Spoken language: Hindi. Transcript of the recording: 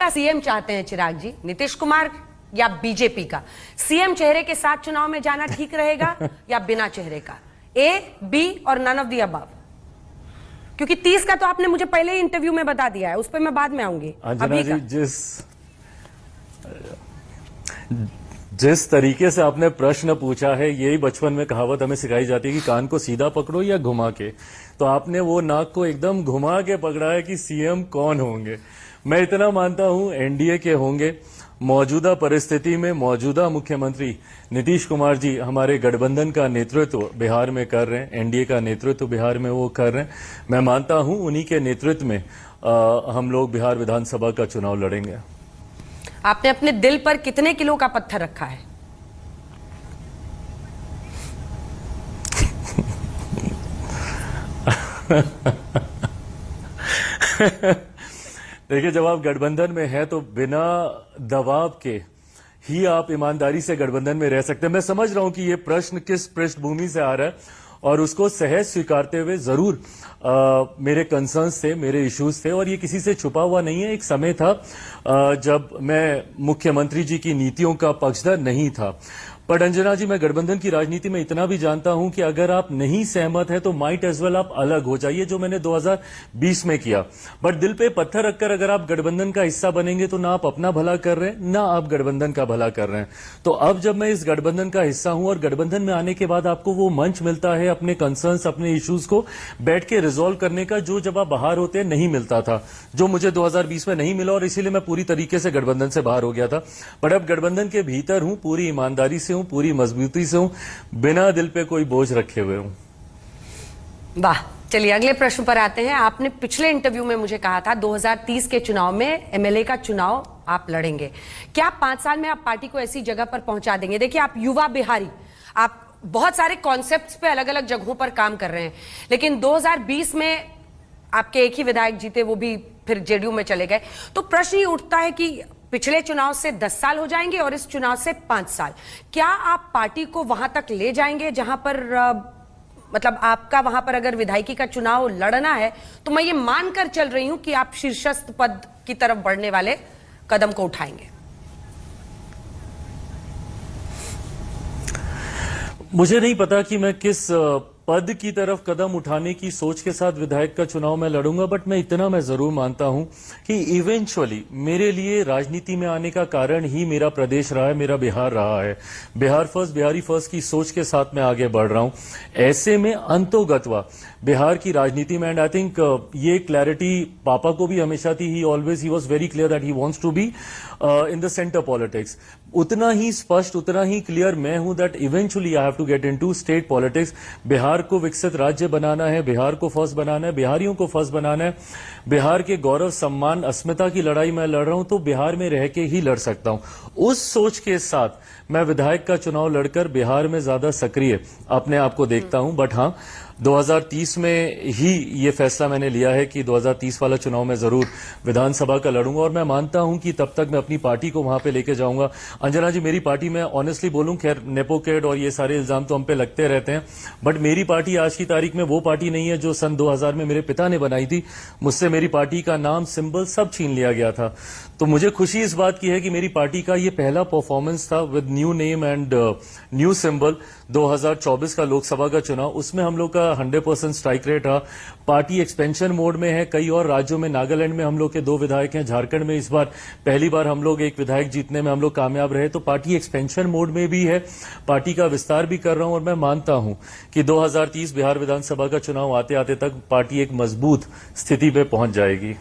सीएम चाहते हैं चिराग जी, नीतीश कुमार या बीजेपी का? सीएम चेहरे के साथ चुनाव में जाना ठीक रहेगा या बिना चेहरे का? ए, बी और नन ऑफ द अबव? क्योंकि 30 का तो आपने मुझे पहले ही इंटरव्यू में बता दिया है, उस पर मैं बाद में आऊंगी। अंजना जी, जिस तरीके से आपने प्रश्न पूछा है, यही बचपन में कहावत हमें सिखाई जाती है कि कान को सीधा पकड़ो या घुमा के, तो आपने वो नाक को एकदम घुमा के पकड़ा है कि सीएम कौन होंगे। मैं इतना मानता हूं एनडीए के होंगे। मौजूदा परिस्थिति में मौजूदा मुख्यमंत्री नीतीश कुमार जी हमारे गठबंधन का नेतृत्व बिहार में कर रहे हैं, एनडीए का नेतृत्व बिहार में वो कर रहे हैं। मैं मानता हूं उन्हीं के नेतृत्व में हम लोग बिहार विधानसभा का चुनाव लड़ेंगे। आपने अपने दिल पर कितने किलो का पत्थर रखा है? देखिए, जब आप गठबंधन में हैं तो बिना दबाव के ही आप ईमानदारी से गठबंधन में रह सकते हैं। मैं समझ रहा हूं कि ये प्रश्न किस पृष्ठभूमि से आ रहा है और उसको सहज स्वीकारते हुए जरूर मेरे कंसर्न्स थे, मेरे इश्यूज थे, और ये किसी से छुपा हुआ नहीं है। एक समय था जब मैं मुख्यमंत्री जी की नीतियों का पक्षधर नहीं था। पर अंजना जी, मैं गठबंधन की राजनीति में इतना भी जानता हूं कि अगर आप नहीं सहमत है तो माइट एज वेल आप अलग हो जाइए, जो मैंने 2020 में किया। बट दिल पे पत्थर रखकर अगर आप गठबंधन का हिस्सा बनेंगे तो ना आप अपना भला कर रहे हैं, ना आप गठबंधन का भला कर रहे हैं। तो अब जब मैं इस गठबंधन का हिस्सा हूं और गठबंधन में आने के बाद आपको वो मंच मिलता है अपने कंसर्न्स, अपने इश्यूज को बैठ के रिजॉल्व करने का, जो जब आप बाहर होते हैं नहीं मिलता था, जो मुझे 2020 में नहीं मिला, और इसीलिए मैं पूरी तरीके से गठबंधन से बाहर हो गया था। बट अब गठबंधन के भीतर हूं, पूरी ईमानदारी से हूं, पूरी मजबूती से हूं, बिना दिल पे कोई बोझ रखे हुए हूं। वाह, चलिए अगले प्रश्न पर आते हैं। आपने पिछले इंटरव्यू में मुझे कहा था 2030 के चुनाव में एमएलए का चुनाव आप लड़ेंगे। क्या 5 साल में आप पार्टी को ऐसी जगह पर पहुंचा देंगे? देखिए, आप युवा बिहारी, आप बहुत सारे कॉन्सेप्ट्स पे अलग अलग जगहों पर काम कर रहे हैं, लेकिन 2020 में आपके एक ही विधायक जीते, वो भी फिर जेडीयू में चले गए। तो प्रश्न ये उठता है कि पिछले चुनाव से 10 साल हो जाएंगे और इस चुनाव से 5 साल, क्या आप पार्टी को वहां तक ले जाएंगे जहां पर मतलब आपका वहां पर अगर विधायकी का चुनाव लड़ना है, तो मैं ये मानकर चल रही हूं कि आप शीर्षस्थ पद की तरफ बढ़ने वाले कदम को उठाएंगे? मुझे नहीं पता कि मैं किस पद की तरफ कदम उठाने की सोच के साथ विधायक का चुनाव में लड़ूंगा, बट मैं इतना मैं जरूर मानता हूं कि इवेंचुअली मेरे लिए राजनीति में आने का कारण ही मेरा प्रदेश रहा है, मेरा बिहार रहा है। बिहार फर्स्ट, बिहारी फर्स्ट की सोच के साथ मैं आगे बढ़ रहा हूं। ऐसे में अंतोगत्वा बिहार की राजनीति में, एंड आई थिंक ये क्लैरिटी पापा को भी हमेशा थी, he was very clear that he wants to be in the centre politics. उतना ही स्पष्ट, उतना ही क्लियर मैं हूं that eventually I have to get into state politics. Bihar को विकसित राज्य बनाना है, बिहार को फर्स्ट बनाना है, बिहारियों को फर्स्ट बनाना है। बिहार के गौरव, सम्मान, अस्मिता की लड़ाई मैं लड़ रहा हूं तो बिहार में रह के ही लड़ सकता हूं। उस सोच के साथ मैं विधायक का चुनाव लड़कर बिहार में ज्यादा सक्रिय अपने आप को देखता हूं। बट हाँ, 2030 में ही ये फैसला मैंने लिया है कि 2030 वाला चुनाव मैं जरूर विधानसभा का लड़ूंगा, और मैं मानता हूं कि तब तक मैं अपनी पार्टी को वहां पे लेके जाऊंगा। अंजना जी, मेरी पार्टी में ऑनेस्टली बोलूं, खैर नेपोकेड और ये सारे इल्जाम तो हम पे लगते रहते हैं, बट मेरी पार्टी आज की तारीख में वो पार्टी नहीं है जो सन 2000 में मेरे पिता ने बनाई थी। मुझसे मेरी पार्टी का नाम, सिंबल सब छीन लिया गया था। तो मुझे खुशी इस बात की है कि मेरी पार्टी का ये पहला परफॉर्मेंस था with new name and new symbol. 2024 का लोकसभा का चुनाव, उसमें हम लोग का 100% स्ट्राइक रेट रहा। पार्टी एक्सपेंशन मोड में है। कई और राज्यों में, नागालैंड में हम लोग के 2 विधायक हैं, झारखंड में इस बार पहली बार हम लोग एक विधायक जीतने में हम लोग कामयाब रहे। तो पार्टी एक्सपेंशन मोड में भी है, पार्टी का विस्तार भी कर रहा हूं, और मैं मानता हूं कि 2030 बिहार विधानसभा का चुनाव आते आते तक पार्टी एक मजबूत स्थिति पे पहुंच जाएगी।